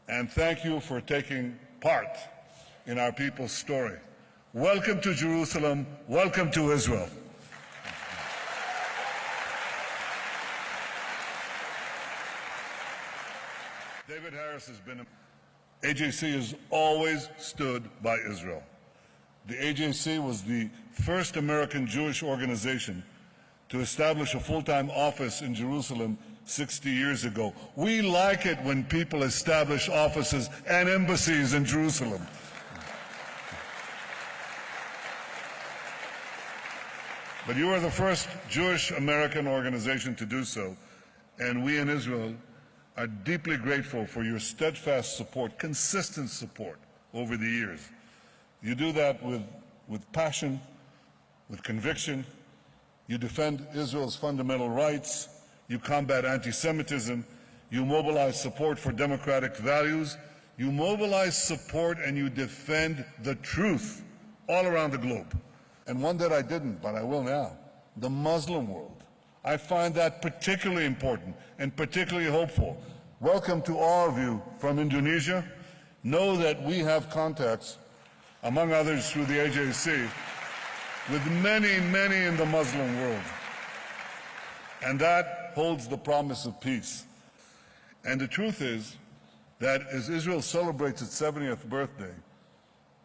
and thank you for taking part in our people's story. Welcome to Jerusalem. Welcome to Israel. David Harris has been. AJC has always stood by Israel. The AJC was the first American Jewish organization to establish a full-time office in Jerusalem 60 years ago. We like it when people establish offices and embassies in Jerusalem. But you are the first Jewish American organization to do so, and we in Israel are deeply grateful for your steadfast support, consistent support over the years. You do that with passion, with conviction. You defend Israel's fundamental rights. You combat anti-Semitism. You mobilize support for democratic values. You mobilize support and you defend the truth all around the globe. And one that I didn't, but I will now, the Muslim world. I find that particularly important and particularly hopeful. Welcome to all of you from Indonesia. Know that we have contacts, among others through the AJC, with many, many in the Muslim world. And that holds the promise of peace. And the truth is that as Israel celebrates its 70th birthday,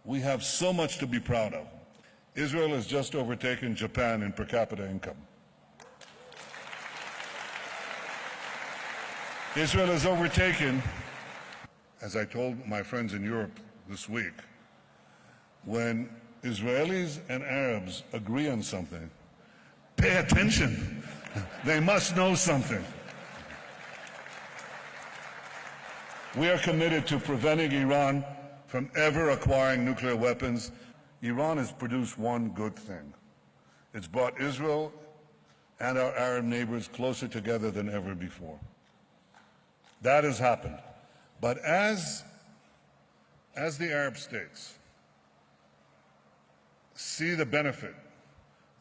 we have so much to be proud of. Israel has just overtaken Japan in per capita income. Israel has overtaken, as I told my friends in Europe this week, when Israelis and Arabs agree on something, pay attention. They must know something. We are committed to preventing Iran from ever acquiring nuclear weapons. Iran has produced one good thing. It's brought Israel and our Arab neighbors closer together than ever before. That has happened. But as the Arab states see the benefit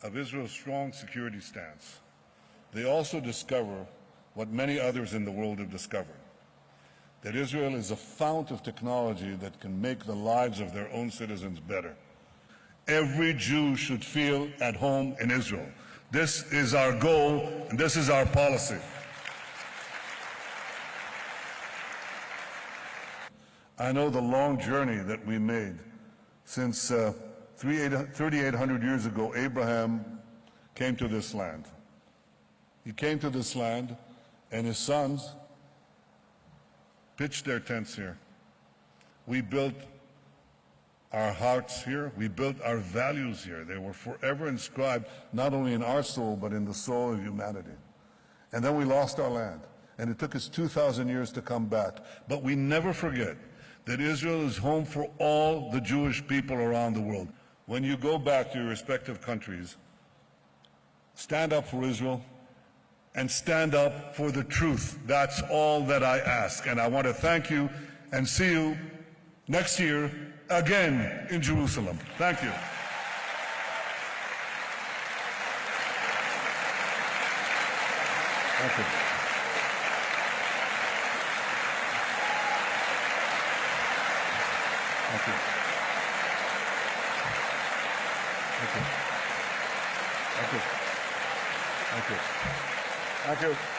of Israel's strong security stance, they also discover what many others in the world have discovered, that Israel is a fount of technology that can make the lives of their own citizens better. Every Jew should feel at home in Israel. This is our goal, and this is our policy. I know the long journey that we made since 3,800 years ago, Abraham came to this land. He came to this land, and his sons pitched their tents here. We built our hearts here. We built our values here. They were forever inscribed not only in our soul, but in the soul of humanity. And then we lost our land, and it took us 2,000 years to come back. But we never forget that Israel is home for all the Jewish people around the world. When you go back to your respective countries, stand up for Israel and stand up for the truth. That's all that I ask. And I want to thank you and see you next year again in Jerusalem. Thank you. Thank you. Thank you. Thank you. Thank you. Thank you. Thank you.